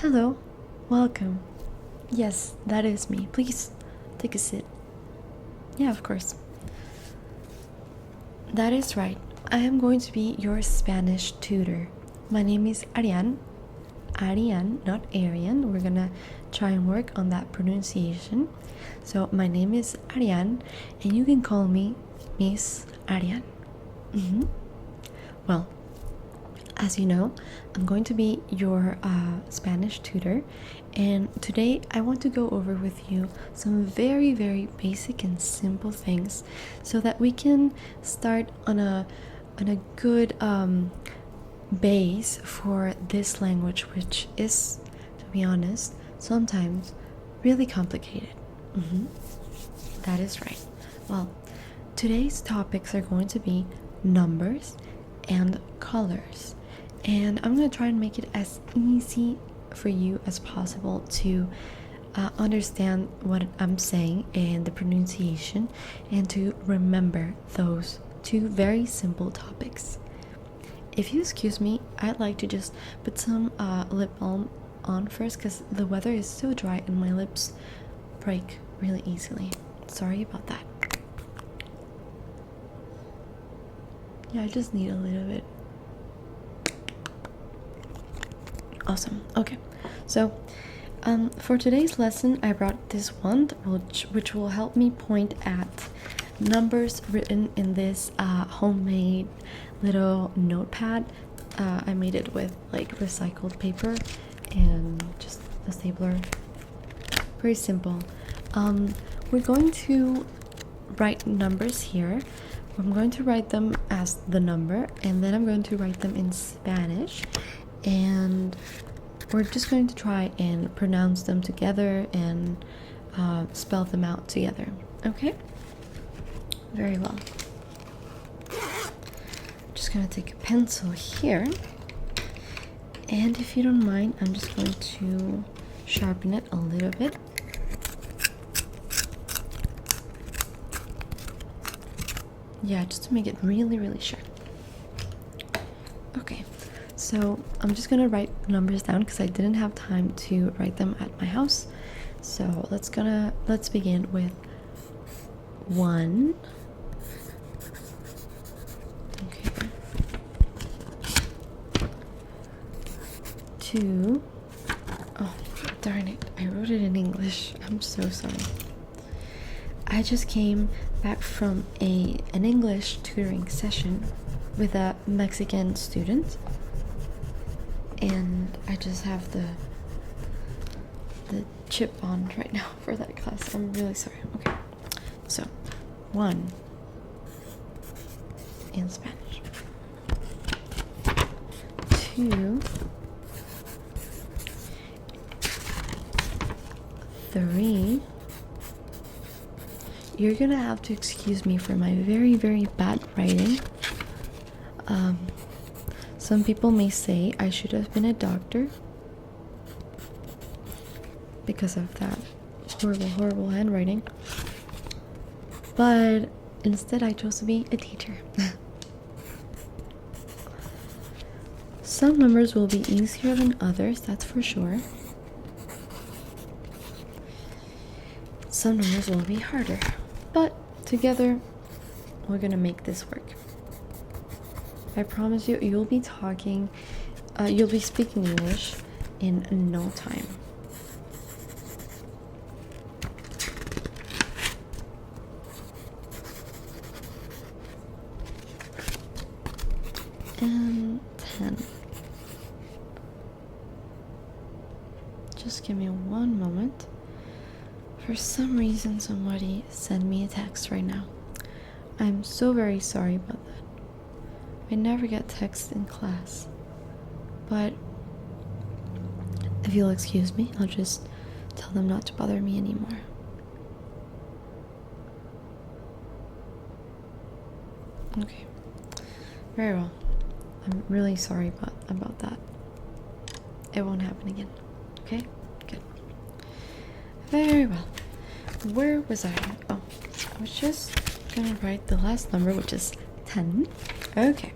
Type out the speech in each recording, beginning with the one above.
Hello, welcome. Yes, that is me. Please take a seat. Yeah, of course. That is right. I am going to be your Spanish tutor. My name is Ariann. Ariann, not Arian. We're gonna try and work on that pronunciation. So, my name is Ariann, and you can call me Miss Ariann. Well, as you know, I'm going to be your Spanish tutor, and today I want to go over with you some very, very basic and simple things so that we can start on a good base for this language, which is, to be honest, sometimes really complicated. That is right. Well, today's topics are going to be numbers and colors, and I'm going to try and make it as easy for you as possible to understand what I'm saying and the pronunciation, and to remember those two very simple topics. If you excuse me, I'd like to just put some lip balm on first, because the weather is so dry and my lips break really easily. Sorry about that. Yeah, I just need a little bit. Awesome. Okay, so for today's lesson, I brought this wand, which will help me point at numbers written in this homemade little notepad. I made it with like recycled paper and just a stapler. Very simple. We're going to write numbers here. I'm going to write them as the number, and then I'm going to write them in Spanish, and we're just going to try and pronounce them together and spell them out together. Okay? Very well. Just gonna take a pencil here, and if you don't mind, I'm just going to sharpen it a little bit. Yeah, just to make it really, really sharp. Okay, so I'm just gonna write numbers down because I didn't have time to write them at my house. So let's begin with 1. Okay. 2. Oh, darn it! I wrote it in English. I'm so sorry. I just came back from an English tutoring session with a Mexican student, and I just have the chip on right now for that class. I'm really sorry. Okay, so 1 in Spanish. 2, 3. You're gonna have to excuse me for my very, very bad writing. Some people may say I should have been a doctor because of that horrible, horrible handwriting. But instead, I chose to be a teacher. Some numbers will be easier than others, that's for sure. Some numbers will be harder. But together, we're gonna make this work. I promise you, you'll be speaking English in no time. And 10. Just give me one moment. For some reason, somebody sent me a text right now. I'm so very sorry about that. I never get texts in class. But if you'll excuse me, I'll just tell them not to bother me anymore. Okay. Very well. I'm really sorry about that. It won't happen again. Okay? Good. Very well. Where was I? Oh, I was just gonna write the last number, which is 10. Okay.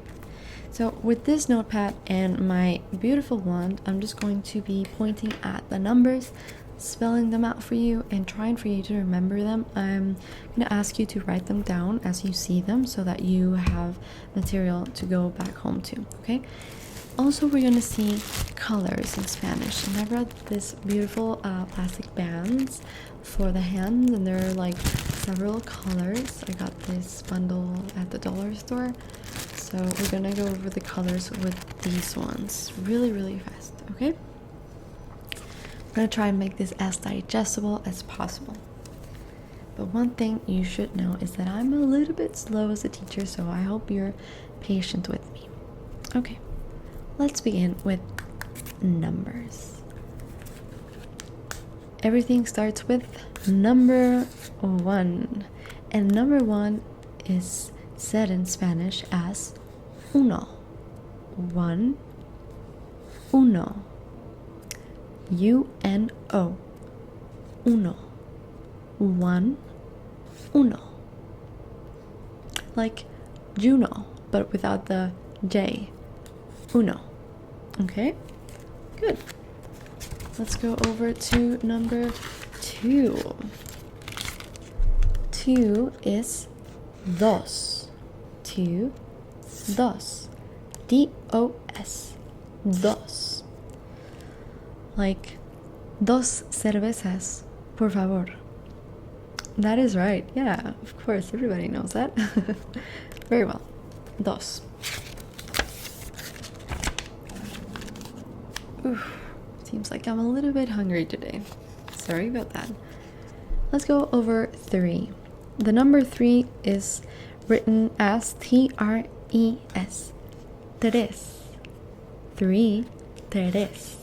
So with this notepad and my beautiful wand, I'm just going to be pointing at the numbers, spelling them out for you, and trying for you to remember them. I'm going to ask you to write them down as you see them so that you have material to go back home to, okay? Also, we're going to see colors in Spanish, and I brought this beautiful plastic bands for the hands, and there are like several colors. I got this bundle at the dollar store, so we're gonna go over the colors with these ones really fast, okay? I'm gonna try and make this as digestible as possible. But one thing you should know is that I'm a little bit slow as a teacher, so I hope you're patient with me. Okay, let's begin with numbers. Everything starts with number 1, and number 1 is said in Spanish as uno. 1, uno. U-N-O. Uno. 1, uno. Like Juno, but without the J. Uno. Okay? Good. Let's go over to number 2. 2 is dos. 2, dos. D-O-S. Dos. Like, dos cervezas, por favor. That is right. Yeah, of course, everybody knows that. Very well. Dos. Oof. Seems like I'm a little bit hungry today. Sorry about that. Let's go over 3. The number 3 is written as T-R-E-S. Tres. 3, tres.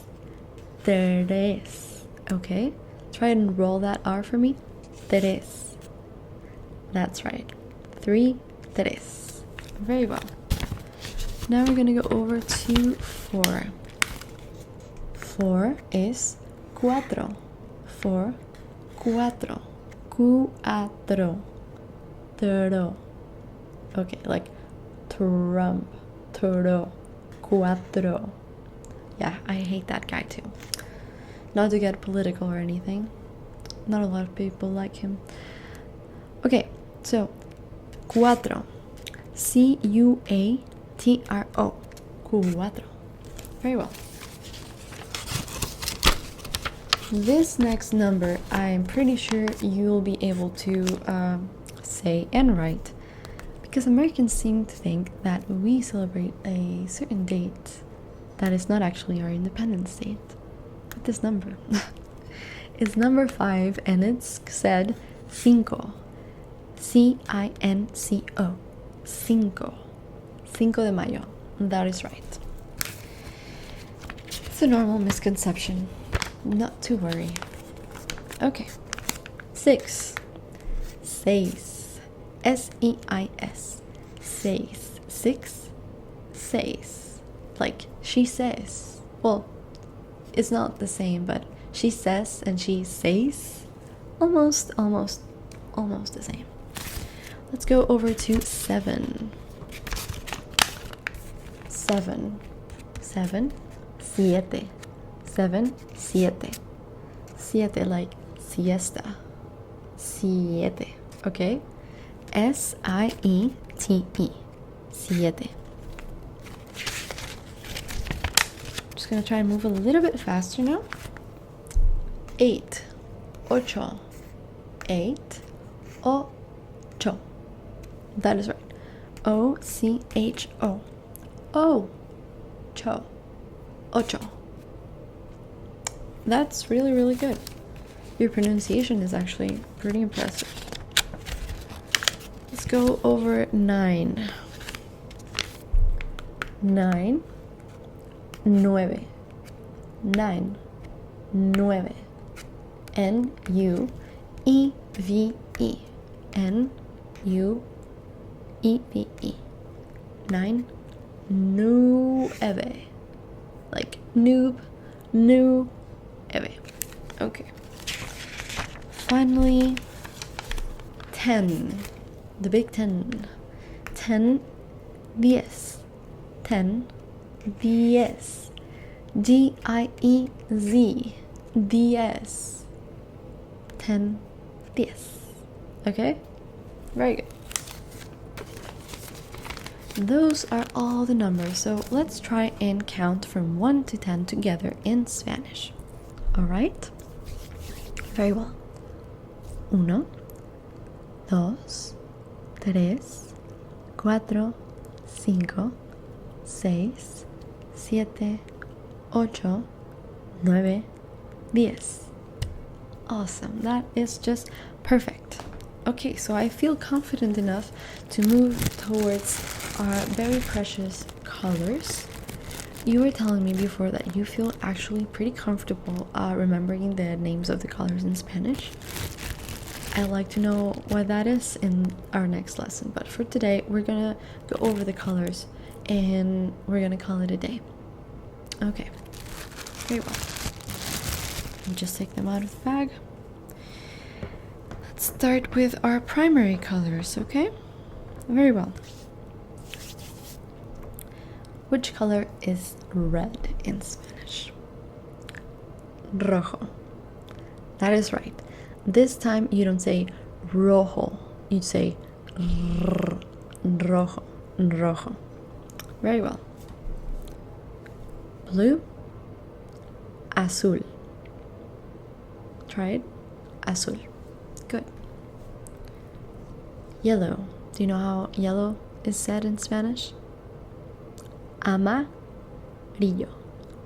Tres. Okay? Try and roll that R for me. Tres. That's right. 3, tres. Very well. Now we're gonna go over to 4. 4 is cuatro. 4, cuatro. Cuatro. Tro. Okay, like Trump. Tro. Cuatro. Yeah, I hate that guy too. Not to get political or anything. Not a lot of people like him. Okay, so cuatro. C-U-A-T-R-O. Cuatro. Very well. This next number, I'm pretty sure you'll be able to say and write, because Americans seem to think that we celebrate a certain date that is not actually our independence date. But this number is number 5, and it's said cinco. C-I-N-C-O. Cinco. Cinco de Mayo. That is right. It's a normal misconception. Not to worry. Okay. 6. Seis. S-E-I-S. Seis. 6. Seis. Like she says. Well, it's not the same, but she says and she says. Almost the same. Let's go over to 7. 7. 7. Siete. 7, siete. Siete like siesta. Siete. Okay? S-I-E-T-E. Siete. Just gonna try and move a little bit faster now. 8. Ocho. 8. Ocho. That is right. O-C-H-O. O-cho. Ocho. That's really good. Your pronunciation is actually pretty impressive. Let's go over 9. 9. Nueve. 9. Nueve. N-U-E-V-E. N-U-E-V-E. 9. Nueve. Like noob. New. Okay. Finally, 10. The big 10. 10, 10. 10, 10. Diez. 10. 10, 10. Okay? Very good. Those are all the numbers, so let's try and count from 1 to 10 together in Spanish. Alright? Very well. 1, 2, 3, 4, 5, 6, 7, 8, 9, 10. Awesome, that is just perfect. Okay, so I feel confident enough to move towards our very precious colors. You were telling me before that you feel actually pretty comfortable remembering the names of the colors in Spanish. I'd like to know why that is in our next lesson, but for today we're gonna go over the colors and we're gonna call it a day. Okay, very well. Just take them out of the bag. Let's start with our primary colors, okay? Very well. Which color is red in Spanish? Rojo. That is right. This time you don't say rojo, you say rojo, rojo. Very well. Blue, azul. Try it. Azul. Good. Yellow. Do you know how yellow is said in Spanish? Amarillo.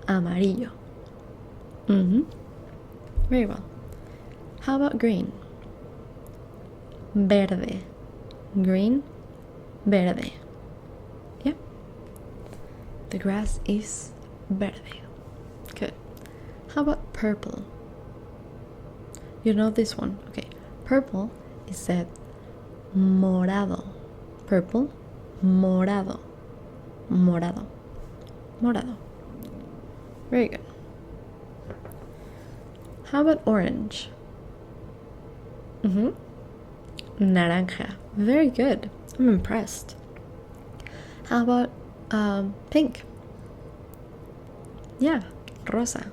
Amarillo. Very well. How about green? Verde. Green, verde. Yeah. The grass is verde. Good. How about purple? You know this one. Okay. Purple is said morado. Purple, morado. Morado. Morado. Very good. How about orange? Naranja. Very good. I'm impressed. How about pink? Yeah, rosa.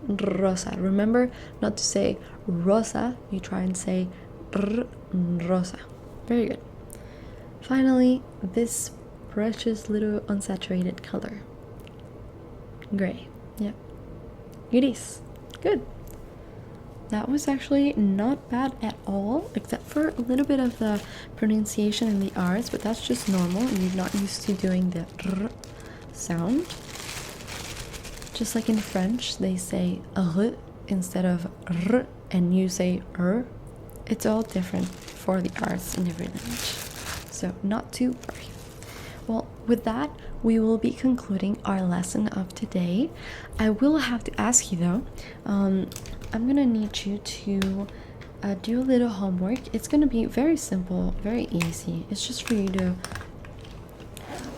Rosa. Remember not to say rosa. You try and say rosa. Very good. Finally, this precious little unsaturated color. Gray. Yep. Gris. Good. That was actually not bad at all, except for a little bit of the pronunciation in the R's, but that's just normal. You're not used to doing the R sound. Just like in French, they say R instead of R, and you say R. It's all different for the R's in every language. So not to worry. Well, with that, we will be concluding our lesson of today. I will have to ask you though, I'm gonna need you to do a little homework. It's gonna be very simple, very easy. It's just for you to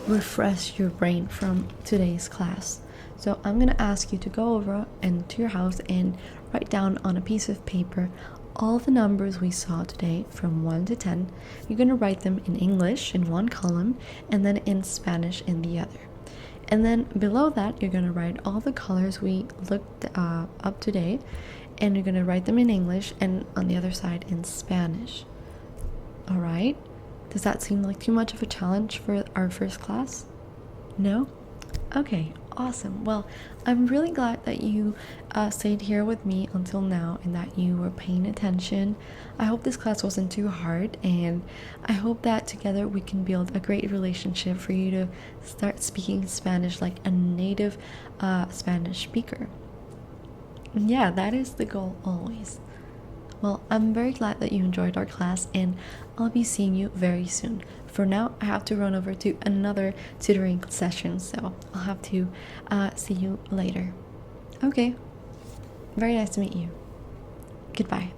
refresh your brain from today's class. So I'm gonna ask you to go over into your house and write down on a piece of paper all the numbers we saw today from 1 to 10. You're gonna write them in English in one column and then in Spanish in the other. And then below that, you're gonna write all the colors we looked up today, and you're gonna write them in English and on the other side in Spanish. All right? Does that seem like too much of a challenge for our first class? No? Okay, awesome. Well, I'm really glad that you stayed here with me until now and that you were paying attention. I hope this class wasn't too hard, and I hope that together we can build a great relationship for you to start speaking Spanish like a native Spanish speaker. Yeah, that is the goal always. Well, I'm very glad that you enjoyed our class, and I'll be seeing you very soon. For now, I have to run over to another tutoring session, so I'll have to see you later. Okay, very nice to meet you. Goodbye.